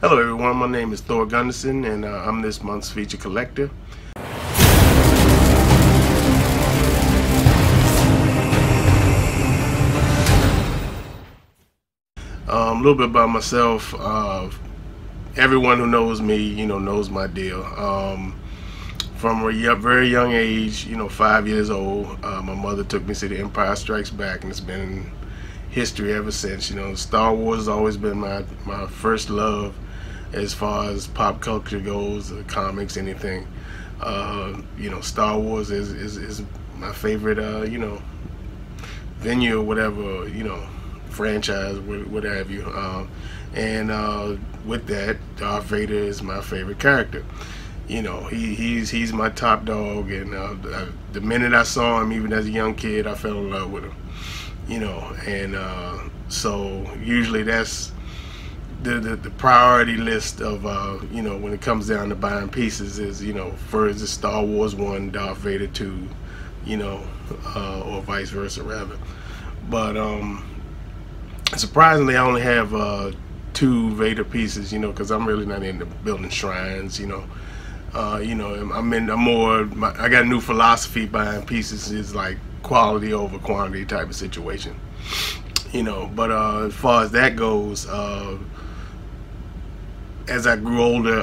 Hello everyone, my name is Thor Gunderson and I'm this month's feature collector. A little bit about myself. Everyone who knows me, knows my deal. From a very young age, 5 years old, my mother took me to The Empire Strikes Back, and it's been history ever since. Star Wars has always been my first love as far as pop culture goes, comics, anything. Star Wars is my favorite, venue or whatever, franchise, what have you. With that, Darth Vader is my favorite character. He's my top dog, and the minute I saw him, even as a young kid, I fell in love with him. So usually that's the priority list of when it comes down to buying pieces is first is Star Wars 1, Darth Vader 2, or vice versa rather. But surprisingly, I only have 2 Vader pieces, because I'm really not into building shrines. I got a new philosophy buying pieces is like quality over quantity type of situation. But as far as that goes, as I grew older,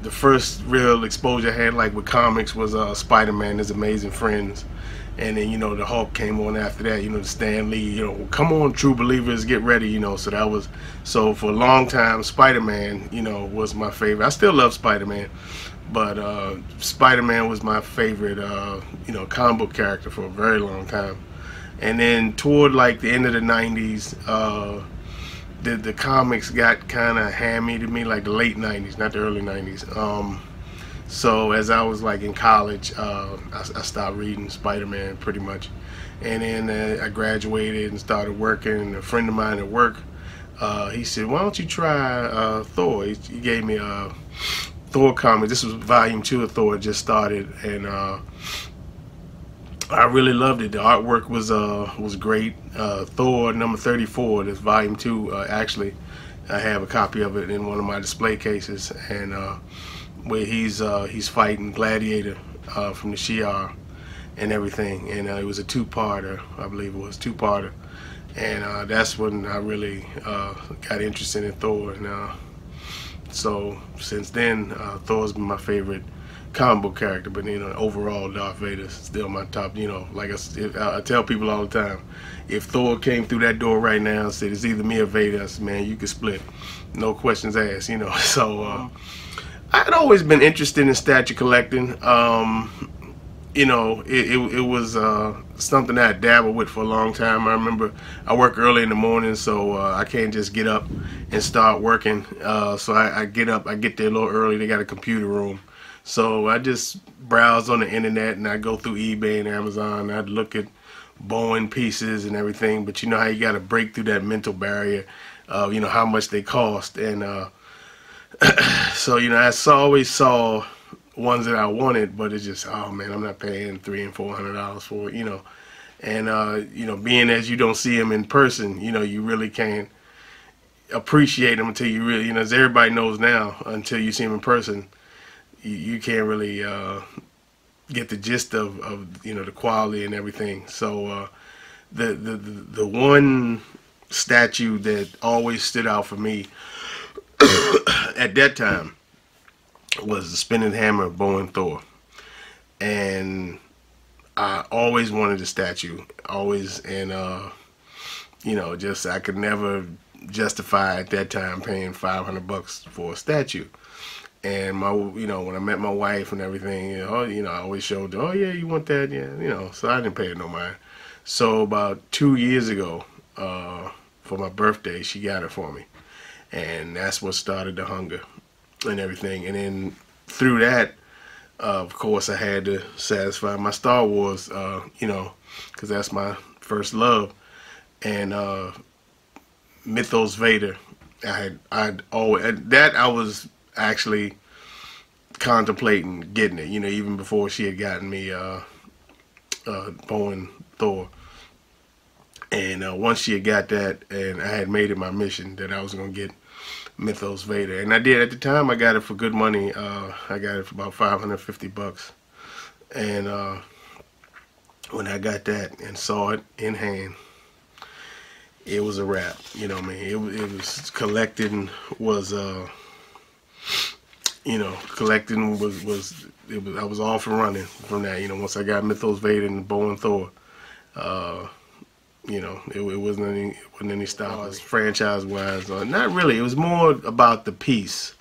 the first real exposure I had, like with comics, was Spider-Man, His Amazing Friends, and then the Hulk came on after that. The Stan Lee, come on, true believers, get ready. So for a long time, Spider-Man, was my favorite. I still love Spider-Man, but Spider-Man was my favorite, comic book character for a very long time. And then toward like the end of the '90s. The comics got kind of hammy to me, like the late '90s, not the early '90s. So as I was like in college, I stopped reading Spider-Man pretty much, and then I graduated and started working. And a friend of mine at work, he said, "Why don't you try Thor?" He gave me a Thor comic. This was volume 2 of Thor, just started, and I really loved it. The artwork was great. Thor number 34, this volume 2. Actually, I have a copy of it in one of my display cases, and where he's fighting Gladiator from the Shi'ar and everything. And it was a 2-parter, I believe it was 2-parter. And that's when I really got interested in Thor. And so since then, Thor's been my favorite comic book character, but overall Darth Vader is still my top. Like I tell people all the time, if Thor came through that door right now and said it's either me or Vader, I said, man, you can split, no questions asked. So I'd always been interested in statue collecting. It was something that I dabbled with for a long time. I remember I work early in the morning, so I can't just get up and start working. So I get up, I get there a little early. They got a computer room. So I just browse on the internet, and I go through eBay and Amazon. I'd look at Boeing pieces and everything, but you know how you got to break through that mental barrier of how much they cost. And so I always saw ones that I wanted, but it's just, oh man, I'm not paying $300 and $400 for it, And being as you don't see them in person, you really can't appreciate them until you really, as everybody knows now, until you see them in person. You can't really get the gist of the quality and everything. So the one statue that always stood out for me at that time was the spinning hammer of Boeing Thor, and I always wanted a statue, always, and just I could never justify at that time paying $500 for a statue. And when I met my wife and everything, I always showed her, oh yeah, you want that, yeah, so I didn't pay it no mind. So about 2 years ago, for my birthday, she got it for me, and that's what started the hunger and everything. And then through that, of course, I had to satisfy my Star Wars, because that's my first love, and Mythos Vader. I was actually contemplating getting it, even before she had gotten me Boeing Thor. And once she had got that, and I had made it my mission that I was going to get Mythos Vader, and I did at the time. I got it for good money. I got it for about $550, and when I got that and saw it in hand, it was a wrap. You know what I mean? It was collecting was collecting was I was off and running from that. You know, once I got Mythos Vader and Boeing Thor, it wasn't any stoppers franchise wise. Not really. It was more about the piece.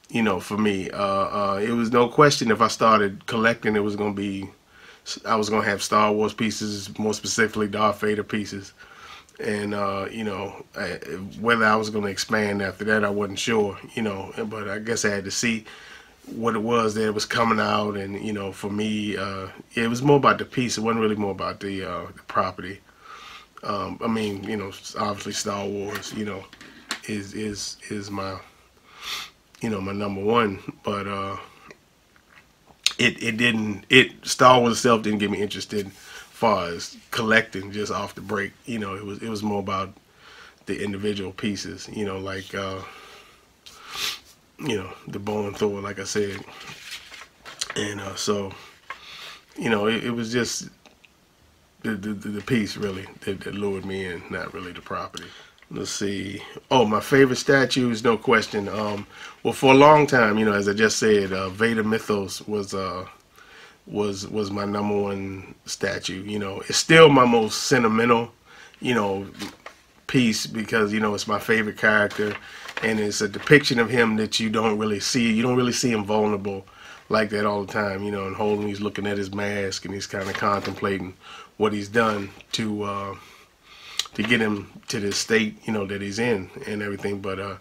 You know, for me, it was no question if I started collecting, I was gonna have Star Wars pieces, more specifically Darth Vader pieces, and whether I was gonna expand after that, I wasn't sure. But I guess I had to see what it was that was coming out, and for me, it was more about the piece. It wasn't really more about the property. Obviously Star Wars, is my my number one, but Star Wars itself didn't get me interested as far as collecting just off the break. It was more about the individual pieces, like the Boeing Thor, like I said. And so it was just the piece really that lured me in, not really the property. Let's see. Oh, my favorite statues, no question. Well, for a long time, as I just said, Vader Mythos was my number one statue. It's still my most sentimental, piece, because it's my favorite character, and it's a depiction of him that you don't really see. You don't really see him vulnerable like that all the time. And holding, he's looking at his mask, and he's kind of contemplating what he's done to get him to this state, that he's in and everything. But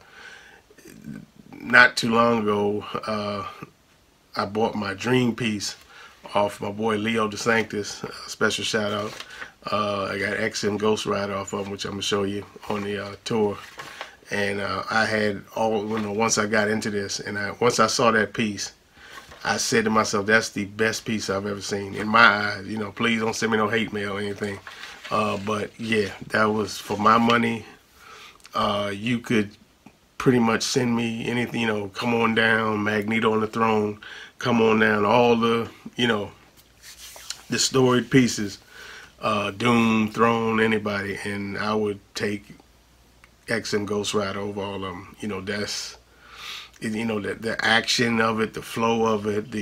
not too long ago, I bought my dream piece off my boy Leo DeSanctis. Special shout out. I got XM Ghost Rider off of him, which I'm gonna show you on the tour. And I had once I got into this, and once I saw that piece, I said to myself, that's the best piece I've ever seen in my eyes. Please don't send me no hate mail or anything. But yeah, that was for my money. You could pretty much send me anything, come on down, Magneto on the throne, come on down, all the, the storied pieces, Doom, Throne, anybody, and I would take XM Ghost Rider over all of them. That's, the action of it, the flow of it,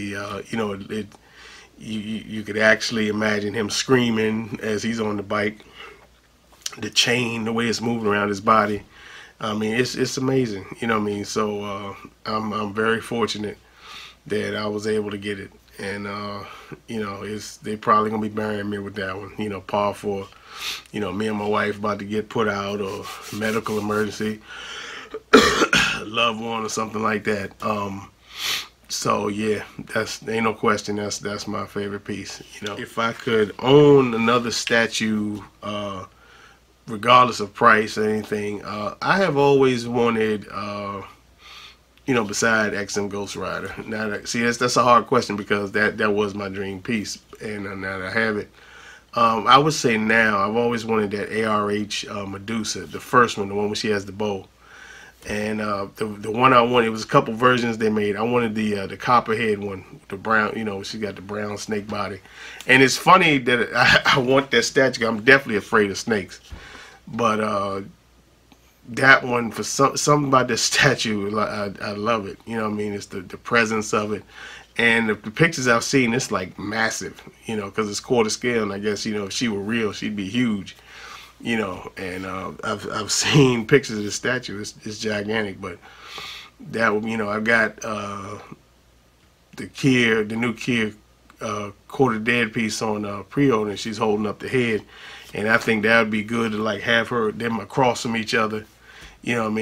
you could actually imagine him screaming as he's on the bike, the chain, the way it's moving around his body. I mean, it's amazing, So I'm very fortunate that I was able to get it, and they probably gonna be burying me with that one. Par for, me and my wife about to get put out, or medical emergency, loved one or something like that. So yeah, ain't no question. That's my favorite piece. If I could own another statue, regardless of price or anything, I have always wanted, beside XM Ghost Rider. Now, see, that's a hard question, because that was my dream piece, and now that I have it, I would say now I've always wanted that ARH Medusa, the first one, the one where she has the bow. And the one I wanted, it was a couple versions they made. I wanted the copperhead one, the brown, she got the brown snake body. And it's funny that I want that statue. I'm definitely afraid of snakes, but that one, for something about this statue, I love it. It's the presence of it, and the pictures I've seen, it's like massive, because it's quarter scale, and I guess if she were real, she'd be huge. And I've seen pictures of the statue. It's gigantic, but that, I've got the new Kia quarter dead piece on pre-order, and she's holding up the head, and I think that would be good to like have them across from each other, and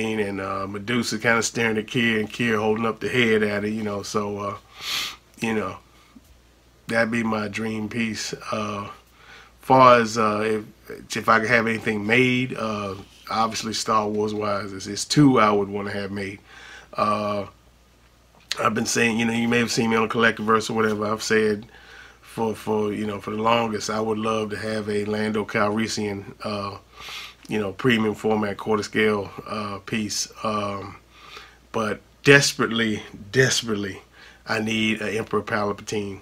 Medusa kind of staring at Kia, and Kia holding up the head at her, so that'd be my dream piece. Far as if I could have anything made, obviously Star Wars wise, it's two I would want to have made. I've been saying, you may have seen me on Collectiverse or whatever. I've said for the longest, I would love to have a Lando Calrissian, premium format quarter scale piece. but desperately, I need an Emperor Palpatine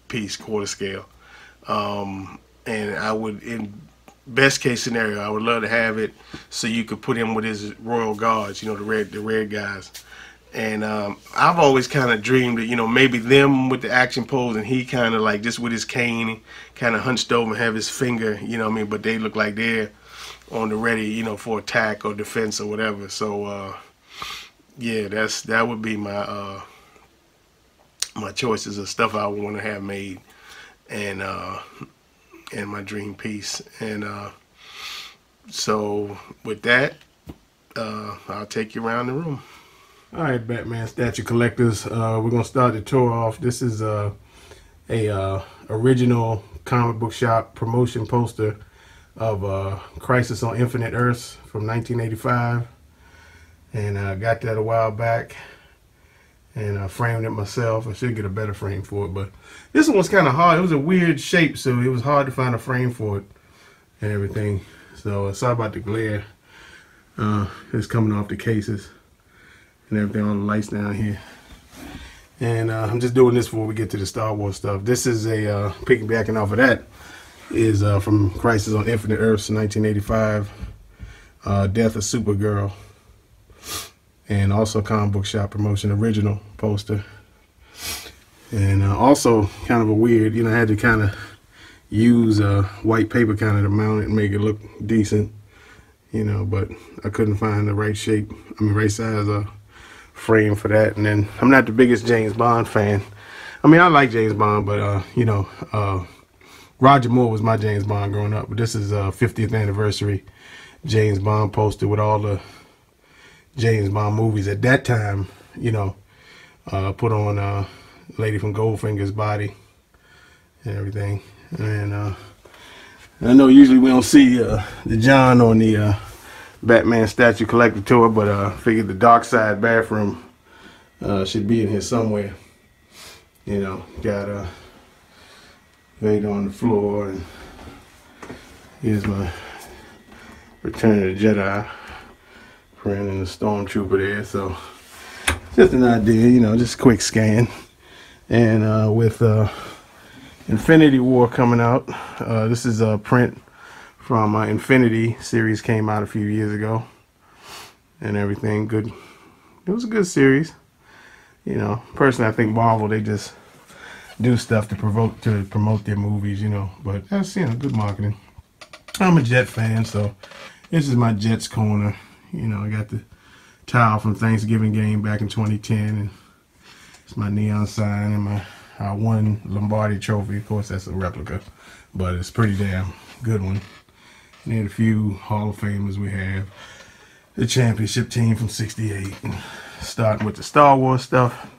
piece, quarter scale. And I would, in best case scenario, I would love to have it so you could put him with his royal guards, you know, the red guys. And I've always kind of dreamed that, you know, maybe them with the action pose and he kind of like just with his cane, kind of hunched over and have his finger, you know what I mean? But they look like they're on the ready, you know, for attack or defense or whatever. So, yeah, that would be my my choices of stuff I would want to have made, and my dream piece. And so with that, I'll take you around the room. All right, Batman statue collectors. We're gonna start the tour off. This is a original comic book shop promotion poster of Crisis on Infinite Earths from 1985, and I got that a while back, and I framed it myself. I should get a better frame for it, but this one was kind of hard. It was a weird shape, so it was hard to find a frame for it and everything. So sorry about the glare. It's coming off the cases and everything, all the lights down here. And I'm just doing this before we get to the Star Wars stuff. This is a piggybacking off of that is from Crisis on Infinite Earths, 1985, Death of Supergirl, and also comic book shop promotion original poster. And also kind of a weird, you know, I had to kind of use white paper kind of to mount it and make it look decent, you know, but I couldn't find the right shape, right size frame for that. And then I'm not the biggest James Bond fan. I mean, I like James Bond, but you know, Roger Moore was my James Bond growing up. But this is 50th anniversary James Bond poster with all the James Bond movies at that time, you know, put on Lady from Goldfinger's body and everything. And I know usually we don't see the John on the Batman statue collector tour, but I figured the Darkside bathroom should be in here somewhere. You know, got Vader on the floor, and here's my Return of the Jedi print and the Stormtrooper there. So just an idea, you know, just a quick scan. And with Infinity War coming out, this is a print from Infinity series, came out a few years ago and everything. Good. It was a good series. You know, personally, I think Marvel, they just do stuff to promote their movies, you know, but that's, you know, good marketing. I'm a Jet fan, so this is my Jets corner. You know, I got the towel from Thanksgiving game back in 2010, and it's my neon sign and my one Lombardi trophy. Of course, that's a replica, but it's pretty damn good one. And then a few Hall of Famers we have. The championship team from '68. Starting with the Star Wars stuff.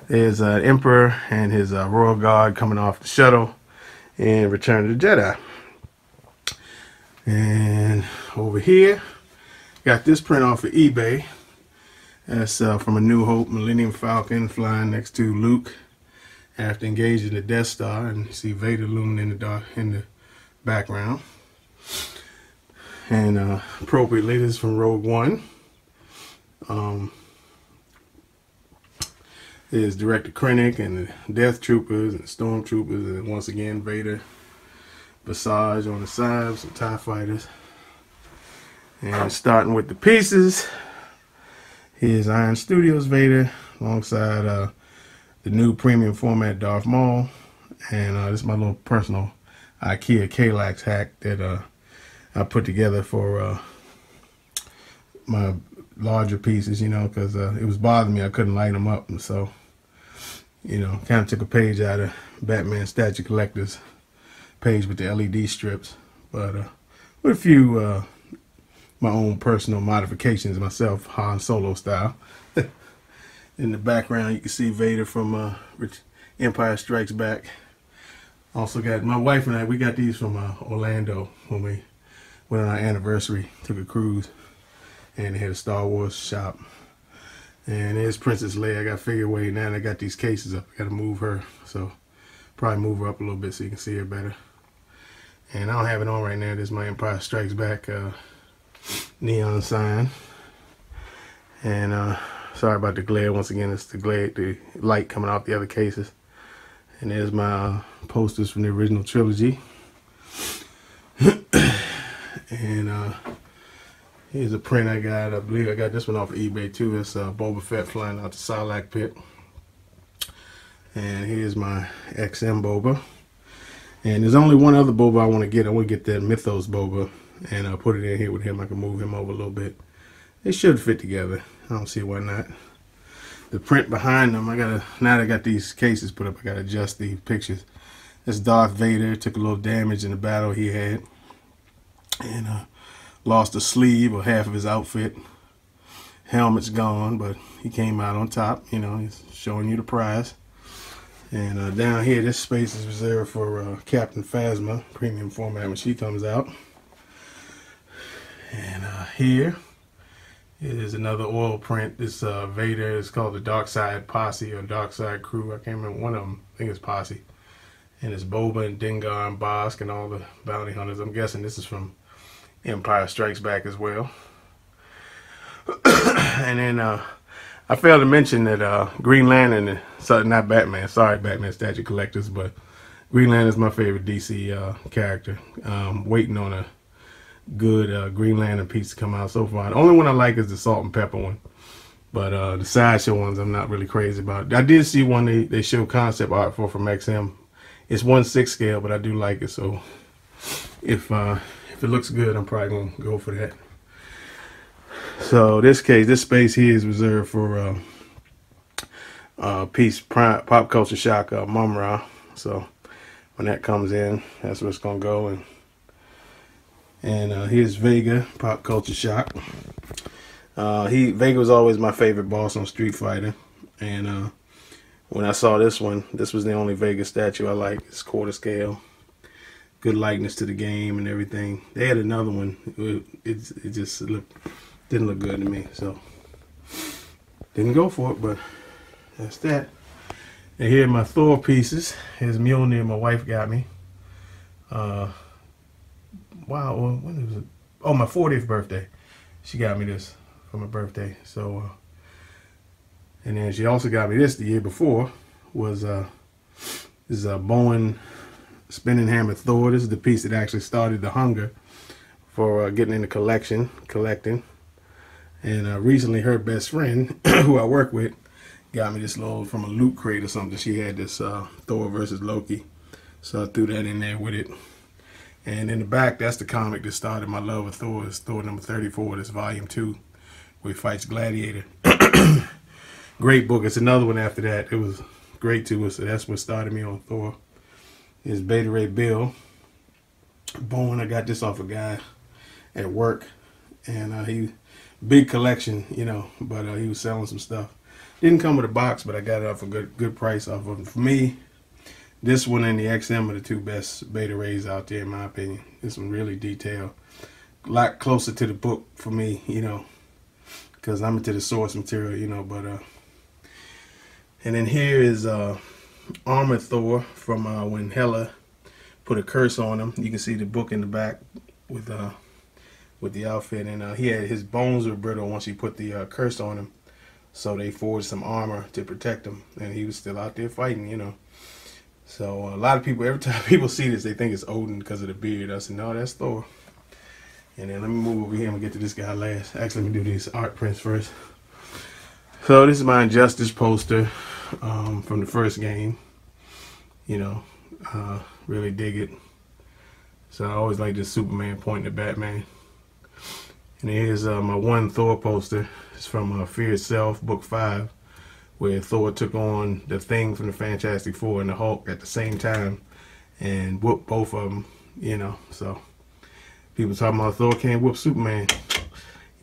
There's Emperor and his Royal Guard coming off the shuttle in Return of the Jedi. And over here, got this print off of eBay. That's from A New Hope, Millennium Falcon flying next to Luke after engaging the Death Star, and you see Vader looming in the background. And appropriately, this is from Rogue One. There's Director Krennic and the Death Troopers and the Stormtroopers, and once again Vader. Visage on the side, some TIE fighters. And starting with the pieces, here's Iron Studios Vader alongside the new premium format Darth Maul. And this is my little personal IKEA Kallax hack that I put together for my larger pieces, you know, because it was bothering me. I couldn't light them up. And so, you know, kind of took a page out of Batman Statue Collector's page with the LED strips. But with a few my own personal modifications myself, Han Solo style. In the background, you can see Vader from Empire Strikes Back. Also got my wife and I, we got these from Orlando when we went on our anniversary, took a cruise, and they had a Star Wars shop. And there's Princess Leia. I got figure weight now, and I got these cases up. I got to move her, so probably move her up a little bit so you can see her better. And I don't have it on right now. This is my Empire Strikes Back neon sign. And Sorry about the glare. Once again, it's the glare, the light coming out the other cases. And there's my posters from the original trilogy. And here's a print I got. I believe I got this one off of eBay too. It's Boba Fett flying out the Sarlacc pit. And here's my XM Boba. And there's only one other Boba I want to get. I want to get that Mythos Boba. And I'll put it in here with him. I can move him over a little bit. They should fit together. I don't see why not. The print behind them, now that I got these cases put up, I gotta adjust the pictures. This Darth Vader took a little damage in the battle he had, and lost a sleeve or half of his outfit. Helmet's gone, but he came out on top. You know, he's showing you the prize. And down here, this space is reserved for Captain Phasma, premium format, when she comes out. And here is another oil print. This Vader is called the Darkside Posse or Darkside Crew. I can't remember one of them. I think it's Posse. And it's Boba and Dengar and Bosk and all the bounty hunters. I'm guessing this is from Empire Strikes Back as well. And then I failed to mention that Green Lantern, not Batman, sorry Batman statue collectors, but Green Lantern is my favorite DC character. Waiting on a good Green Lantern piece to come out so far. The only one I like is the salt and pepper one, but the sideshow ones I'm not really crazy about. I did see one they show concept art for from XM. It's 1/6 scale, but I do like it, so if it looks good, I'm probably gonna go for that. So this space here is reserved for piece Pop Culture Shock Mumra. So when that comes in, that's where it's gonna go. And here's Vega, Pop Culture Shock. Vega was always my favorite boss on Street Fighter. And when I saw this one, this was the only Vega statue I like. It's quarter scale. Good likeness to the game and everything. They had another one. It just didn't look good to me. So didn't go for it, but that's that. And here are my Thor pieces. Here's Mjolnir my wife got me. Wow, when was it? Oh, my 40th birthday. She got me this for my birthday. So, and then she also got me this the year before. Was this is a Boeing spinning hammer Thor. This is the piece that actually started the hunger for getting into collecting. And recently, her best friend, who I work with, got me this little from a loot crate or something. She had this Thor versus Loki, so I threw that in there with it. And in the back, that's the comic that started my love with Thor. It's Thor number 34. This volume 2, where he fights Gladiator. Great book. It's another one after that. It was great too. So that's what started me on Thor. Is Beta Ray Bill. Boeing. I got this off a guy at work, and he big collection, you know. But he was selling some stuff. Didn't come with a box, but I got it off a good price off of him. For me, this one and the XM are the two best Beta Rays out there, in my opinion. This one really detailed. A lot closer to the book for me, you know, because I'm into the source material, you know. But and then here is Armored Thor from when Hela put a curse on him. You can see the book in the back with the outfit, and his bones were brittle once he put the curse on him. So they forged some armor to protect him, and he was still out there fighting, you know. So a lot of people, every time people see this, they think it's Odin because of the beard. I said, no, that's Thor. And then let me move over here and get to this guy last. Actually, let me do these art prints first. So this is my Injustice poster from the first game. You know, really dig it. So I always like this Superman pointing at Batman. And here's my one Thor poster. It's from Fear Itself, Book 5. Where Thor took on the Thing from the Fantastic Four and the Hulk at the same time and whooped both of them, you know. So people talking about Thor can't whoop Superman.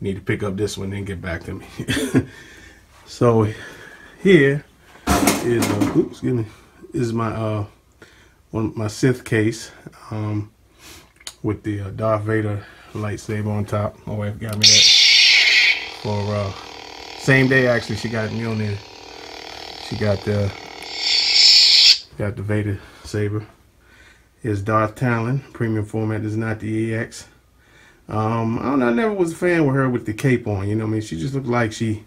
You need to pick up this one and get back to me. So here is oops, excuse me. This is my my Sith case with the Darth Vader lightsaber on top. My wife got me that for same day actually. She got Mjolnir. She got the Vader saber. Here's Darth Talon, premium format. This is not the EX. I don't know, I never was a fan with her with the cape on. You know what I mean? She just looked like she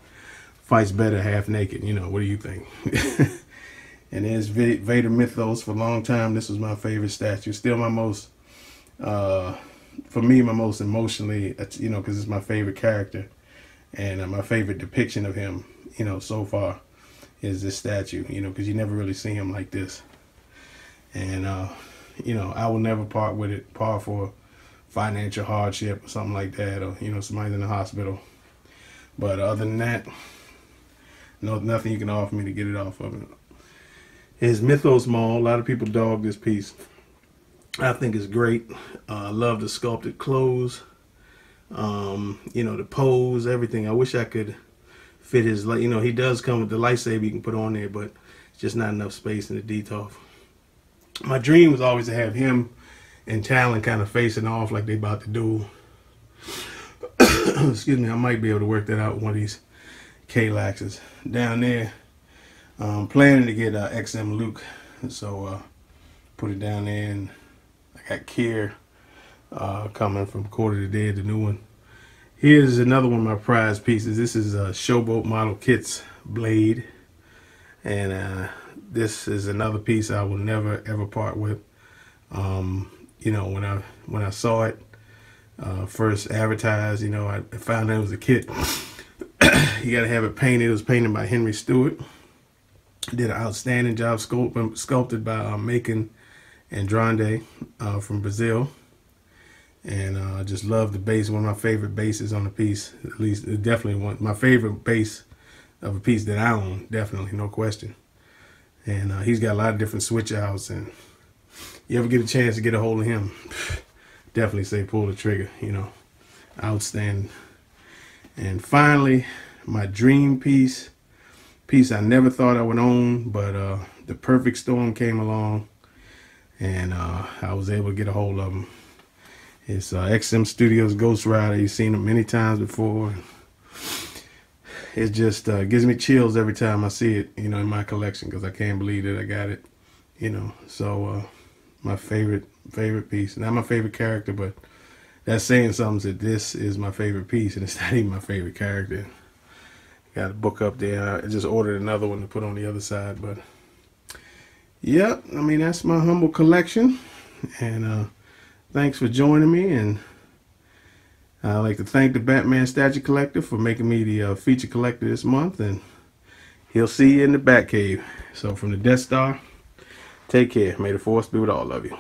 fights better half naked. You know, what do you think? And there's Vader mythos. For a long time, this was my favorite statue. Still my most, for me, my most emotionally, you know, because it's my favorite character. And my favorite depiction of him, you know, so far is this statue, you know, because you never really see him like this. And, you know, I will never part with it, part for financial hardship or something like that, or, you know, somebody's in the hospital. But other than that, no, nothing you can offer me to get it off of it. His mythos mall, a lot of people dog this piece. I think it's great. I love the sculpted clothes. You know, the pose, everything. I wish I could fit his, you know, he does come with the lightsaber you can put on there, but it's just not enough space in the detail. My dream was always to have him and Talon kind of facing off like they about to duel. Excuse me, I might be able to work that out with one of these K-Laxes. Down there, planning to get XM Luke, so put it down there, and I got Kier coming from Quarter of the Dead, the new one. Here's another one of my prized pieces. This is a Showboat Model Kit's blade, and this is another piece I will never ever part with. You know, when I saw it first advertised, you know, I found out it was a kit. You got to have it painted. It was painted by Henry Stewart. Did an outstanding job, sculpted by Macon Andrade from Brazil. And I just love the base. One of my favorite bases on the piece. At least, definitely one. My favorite base of a piece that I own. Definitely, no question. And he's got a lot of different switch outs. And you ever get a chance to get a hold of him, definitely say pull the trigger. You know, outstanding. And finally, my dream piece I never thought I would own, but the perfect storm came along, and I was able to get a hold of him. It's XM Studios Ghost Rider. You've seen him many times before. It just gives me chills every time I see it, you know, in my collection, because I can't believe that I got it, you know. So my favorite piece. Not my favorite character, but that's saying something, that this is my favorite piece, and it's not even my favorite character. Got a book up there. I just ordered another one to put on the other side, but yep, I mean, that's my humble collection. And thanks for joining me, and I'd like to thank the Batman Statue Collector for making me the feature collector this month, and he'll see you in the Batcave. So from the Death Star, take care. May the Force be with all of you.